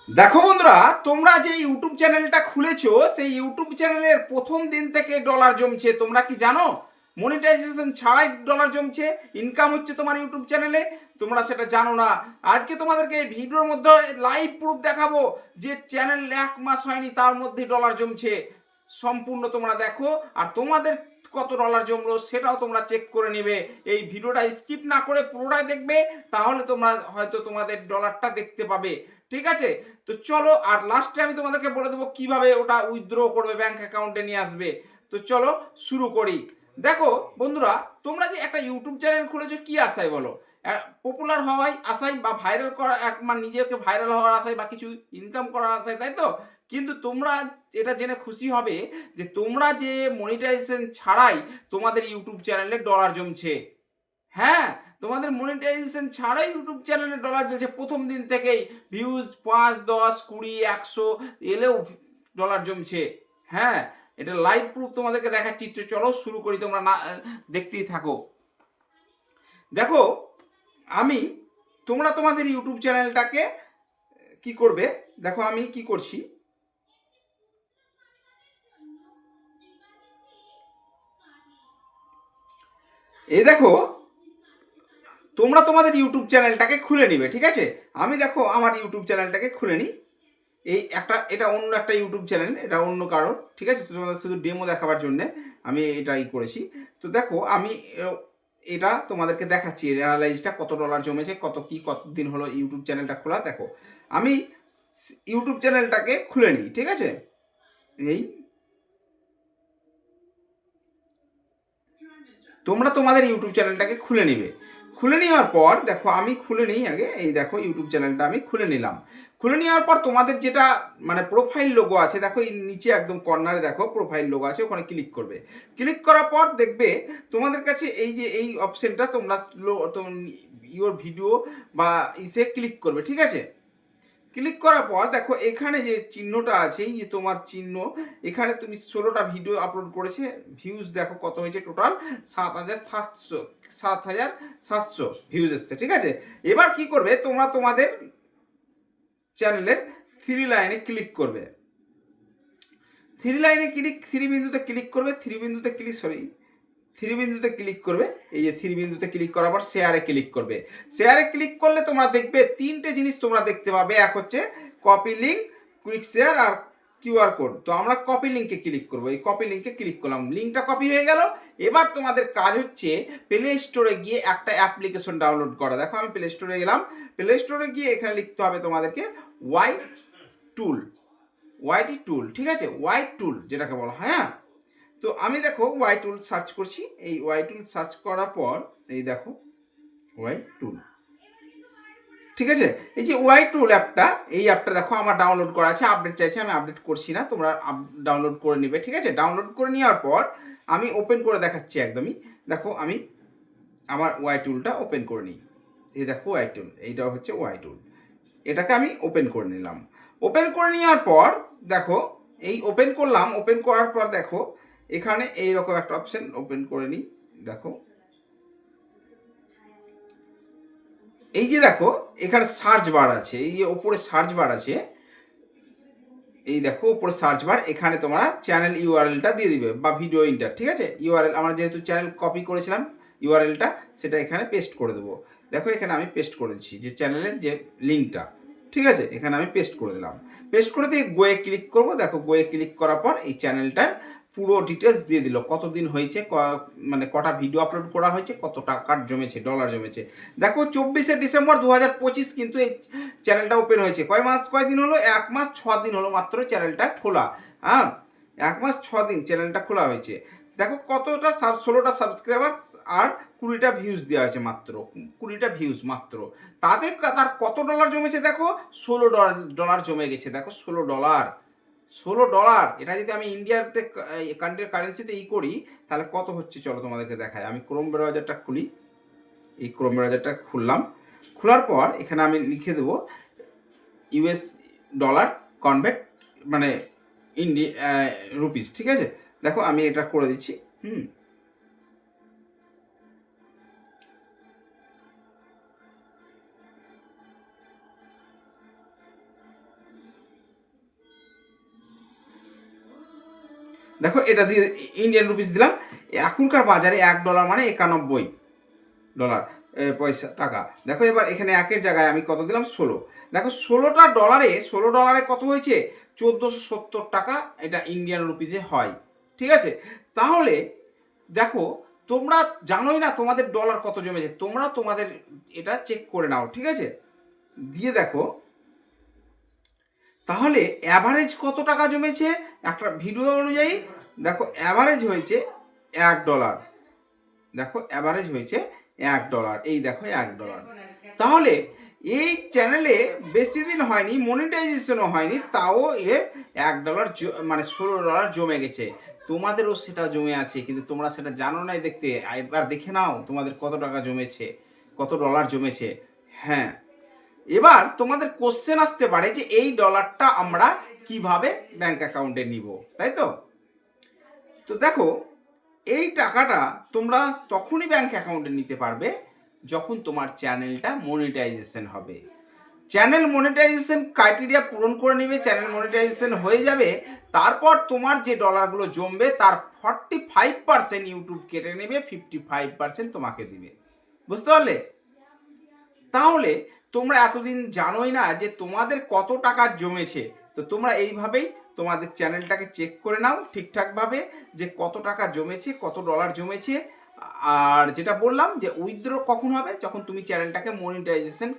দেখো বন্ধুরা, তোমরা যে ইউটিউব চ্যানেলটা খুলেছো সেই ইউটিউব চ্যানেলের প্রথম দিন থেকে ডলার জমছে। তোমরা কি জানো? মনিটাইজেশন ছাড়াই ডলার জমছে, ইনকাম হচ্ছে তোমার ইউটিউব চ্যানেলে। তোমরা সেটা জানো না। আজকে তোমাদেরকে এই ভিডিওর মধ্যে লাইভ প্রুফ দেখাবো যে চ্যানেল 1 মাস হয়নি তার মধ্যে ডলার জমছে। সম্পূর্ণ তোমরা দেখো, আর তোমাদের কত ডলার জমলো সেটাও তোমরা চেক করে নেবে। এই ভিডিওটা স্কিপ না করে পুরোটাই দেখবে, তাহলে তোমরা হয়তো তোমাদের ডলারটা দেখতে পাবে। ঠিক আছে, তো চলো। আর লাস্টে আমি তোমাদেরকে বলে দেবো কিভাবে ওটা উইথড্র করবে, ব্যাংক অ্যাকাউন্টে নিয়ে আসবে। তো চলো শুরু করি। দেখো বন্ধুরা, তোমরা যে একটা ইউটিউব চ্যানেল খুলেছো কি আশায় বলো? পপুলার হওয়াই আশায়, বা ভাইরাল করা, মানে নিজেকে ভাইরাল হওয়ার আশায়, বা কিছু ইনকাম করার আশায়, তাই তো? কিন্তু তোমরা এটা জেনে খুশি হবে যে তোমরা যে মনিটাইজেশন ছাড়াই তোমাদের ইউটিউব চ্যানেলে ডলার জমছে। হ্যাঁ, তোমাদের মনিটাইজেশন ছাড়াই ইউটিউব চ্যানেলে ডলার জ্বলছে প্রথম দিন থেকেই। ভিউজ 5, 10, 20, 100 এলেও ডলার জমছে। হ্যাঁ, এটা লাইভ প্রুফ তোমাদেরকে দেখাচ্ছি। তো চলো শুরু করি, তোমরা না দেখতেই থাকো। দেখো, আমি তোমরা তোমাদের ইউটিউব চ্যানেলটাকে কি করবে, দেখো আমি কি করছি। এই দেখো, তোমরা তোমাদের ইউটিউব চ্যানেলটাকে খুলে নিবে। ঠিক আছে, আমি দেখো আমার ইউটিউব চ্যানেলটাকে খুলে নিই। এই একটা, এটা অন্য একটা ইউটিউব চ্যানেল, এটা অন্য কারোর। ঠিক আছে, তোমাদের শুধু ডেমো দেখাবার জন্যে আমি এটাই করেছি। তো দেখো আমি এটা তোমাদেরকে দেখাচ্ছি রিয়ালাইজটা কত ডলার জমেছে, কত দিন হলো ইউটিউব চ্যানেলটা খোলা। দেখো আমি ইউটিউব চ্যানেলটাকে খুলে নিই। ঠিক আছে, এই তোমরা তোমাদের ইউটিউব চ্যানেলটাকে খুলে নিবে। খুলে নেওয়ার পর দেখো আমি খুলে নিই আগে। এই দেখো ইউটিউব চ্যানেলটা আমি খুলে নিলাম। খুলে নেওয়ার পর তোমাদের যেটা মানে প্রোফাইল লোগো আছে, দেখো এই নিচে একদম কর্নারে দেখো প্রোফাইল লোগো আছে, ওখানে ক্লিক করবে। ক্লিক করার পর দেখবে তোমাদের কাছে এই যে এই অপশনটা, তোমরা ইওর ভিডিও বা ইসে ক্লিক করবে। ঠিক আছে, ক্লিক করার পর দেখো এখানে যে চিহ্নটা আছে, এই যে তোমার চিহ্ন, এখানে তুমি 16টা ভিডিও আপলোড করেছে। ভিউজ দেখো কত হয়েছে, টোটাল 7,700 ভিউজ এসছে। ঠিক আছে, এবার কি করবে, তোমরা তোমাদের চ্যানেলের থ্রি লাইনে ক্লিক করবে। থ্রি বিন্দুতে ক্লিক করবে। থ্রি বিন্দুতে ক্লিক করবে। এই যে থ্রি বিন্দুতে ক্লিক করার পর শেয়ারে ক্লিক করবে। শেয়ারে ক্লিক করলে তোমরা দেখবে তিনটে জিনিস তোমরা দেখতে পাবে। এক হচ্ছে কপি লিঙ্ক, কুইক শেয়ার আর কিউআর কোড। তো আমরা কপি লিঙ্কে ক্লিক করবো। এই কপি লিঙ্কে ক্লিক করলাম, লিঙ্কটা কপি হয়ে গেল। এবার তোমাদের কাজ হচ্ছে প্লে স্টোরে গিয়ে একটা অ্যাপ্লিকেশন ডাউনলোড করা। দেখো আমি প্লে স্টোরে গেলাম। প্লে স্টোরে গিয়ে এখানে লিখতে হবে তোমাদেরকে ওয়াই টুল, ওয়াইটি টুল। ঠিক আছে, ওয়াই টুল যেটাকে বলা হয়। হ্যাঁ, তো আমি দেখো ওয়াই টুল সার্চ করছি। এই ওয়াই টুল সার্চ করার পর এই দেখো ওয়াই টুল। ঠিক আছে, এই যে ওয়াই টুল অ্যাপটা, এই অ্যাপটা দেখো আমার ডাউনলোড করা আছে। আপডেট চাইছে, আমি আপডেট করছি না, তোমরা ডাউনলোড করে নিবে। ঠিক আছে, ডাউনলোড করে নেওয়ার পর আমি ওপেন করে দেখাচ্ছি একদমই। দেখো আমি আমার ওয়াই টুলটা ওপেন করে নিই। এই দেখো ওয়াই টুল, এইটা হচ্ছে ওয়াই টুল। এটাকে আমি ওপেন করে নিলাম। ওপেন করে নেওয়ার পর দেখো এই ওপেন করলাম। ওপেন করার পর দেখো এখানে এইরকম একটা অপশন, ওপেন করে নিই। দেখো এই যে দেখো এখানে সার্চ বার আছে, এই যে ওপরে সার্চ বার আছে, এই দেখো উপরে সার্চ বার, এখানে তোমরা চ্যানেল ইউআরএলটা দিয়ে দিবে বা ভিডিও ইন্টার। ঠিক আছে, ইউআরএল আমরা যেহেতু চ্যানেল কপি করেছিলাম, ইউআরএলটা সেটা এখানে পেস্ট করে দেবো। দেখো এখানে আমি পেস্ট করে দিচ্ছি যে চ্যানেলের যে লিঙ্কটা। ঠিক আছে, এখানে আমি পেস্ট করে দিলাম। পেস্ট করে দিয়ে গোয়ে ক্লিক করব। দেখো গোয়ে ক্লিক করার পর এই চ্যানেলটার পুরো ডিটেলস দিয়ে দিল, কতদিন হয়েছে, মানে কটা ভিডিও আপলোড করা হয়েছে, কত টাকার জমেছে, ডলার জমেছে। দেখো 24শে ডিসেম্বর 2025 কিন্তু এই চ্যানেলটা ওপেন হয়েছে। কয়দিন হলো? 1 মাস 6 দিন হলো মাত্র চ্যানেলটা খোলা। হ্যাঁ, 1 মাস 6 দিন চ্যানেলটা খোলা হয়েছে। দেখো কতটা 16টা সাবস্ক্রাইবার আর 20টা ভিউজ দেওয়া হয়েছে, মাত্র 20টা ভিউজ মাত্র। তার কত ডলার জমেছে দেখো, $16 জমে গেছে। দেখো $16, $16। এটা যদি আমি ইন্ডিয়াতে কান্ট্রির কারেন্সিতে করি তাহলে কত হচ্ছে চলো তোমাদেরকে দেখায়। আমি ক্রোম ব্রাউজারটা খুলি। এই ক্রোম ব্রাউজারটা খুললাম। খোলার পর এখানে আমি লিখে দেবো ইউএস ডলার কনভার্ট, মানে রুপিস। ঠিক আছে, দেখো আমি এটা করে দিচ্ছি। দেখো এটা দিয়ে ইন্ডিয়ান রুপিস দিলাম। এখনকার বাজারে $1 মানে $91 পয়সা টাকা। দেখো এবার এখানে একের জায়গায় আমি কত দিলাম, 16। দেখো $16 কত হয়েছে, 1470 টাকা এটা ইন্ডিয়ান রুপিসে হয়। ঠিক আছে, তাহলে দেখো তোমরা জানোই না তোমাদের ডলার কত জমেছে, তোমরা তোমাদের এটা চেক করে নাও। ঠিক আছে, দিয়ে দেখো তাহলে অ্যাভারেজ কত টাকা জমেছে একটা ভিডিও অনুযায়ী। দেখো অ্যাভারেজ হয়েছে $1। দেখো অ্যাভারেজ হয়েছে $1, এই দেখো $1। তাহলে এই চ্যানেলে বেশি দিন হয়নি, মনিটাইজেশনও হয়নি, তাও এর $1 মানে $16 জমে গেছে। তোমাদেরও সেটা জমে আছে, কিন্তু তোমরা সেটা জানো না দেখতে। এবার দেখে নাও তোমাদের কত টাকা জমেছে, কত ডলার জমেছে। হ্যাঁ, এবার তোমাদের কোশ্চেন আসতে পারে যে এই ডলারটা আমরা কিভাবে ব্যাংক অ্যাকাউন্টে নিব, তাই তো? তো দেখো এই টাকাটা তোমরা তখনই ব্যাংক অ্যাকাউন্টে নিতে পারবে যখন তোমার চ্যানেলটা মনিটাইজেশন হবে। চ্যানেল মনিটাইজেশন ক্রাইটেরিয়া পূরণ করে নেবে, চ্যানেল মনিটাইজেশন হয়ে যাবে, তারপর তোমার যে ডলারগুলো জমবে তার 45% ইউটিউব কেটে নেবে, 55% তোমাকে দিবে। বুঝতে পারলে? তাহলে তোমরা এতদিন জানোই না যে তোমাদের কত টাকা জমেছে। তো তোমরা এইভাবেই তোমাদের চ্যানেলটাকে চেক করে নাও ঠিকঠাকভাবে যে কত টাকা জমেছে, কত ডলার জমেছে। আর যেটা বললাম যে উইথড্র কখন হবে, যখন তুমি চ্যানেলটাকে মনিটাইজেশন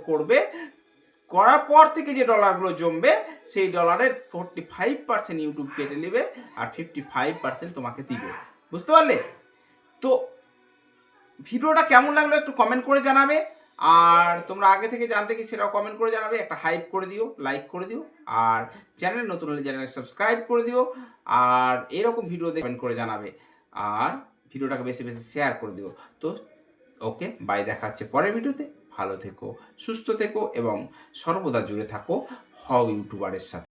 করবে, করার পর থেকে যে ডলারগুলো জমবে সেই ডলারের 45% ইউটিউব কেটে নেবে আর 55% তোমাকে দিবে। বুঝতে পারলে? তো ভিডিওটা কেমন লাগলো একটু কমেন্ট করে জানাবে। আর তোমরা আগে থেকে জানতে কি সেটাও কমেন্ট করে জানাবে। একটা হাইপ করে দিও, লাইক করে দিও, আর চ্যানেল নতুন হলে চ্যানেল সাবস্ক্রাইব করে দিও। আর এরকম ভিডিও কমেন্ট করে জানাবে, আর ভিডিওটাকে বেশি বেশি শেয়ার করে দিও। তো ওকে, বাই, দেখা হচ্ছে পরের ভিডিওতে। ভালো থেকো, সুস্থ থেকো এবং সর্বদা জুড়ে থাকো হও ইউটিউবারের সাথে।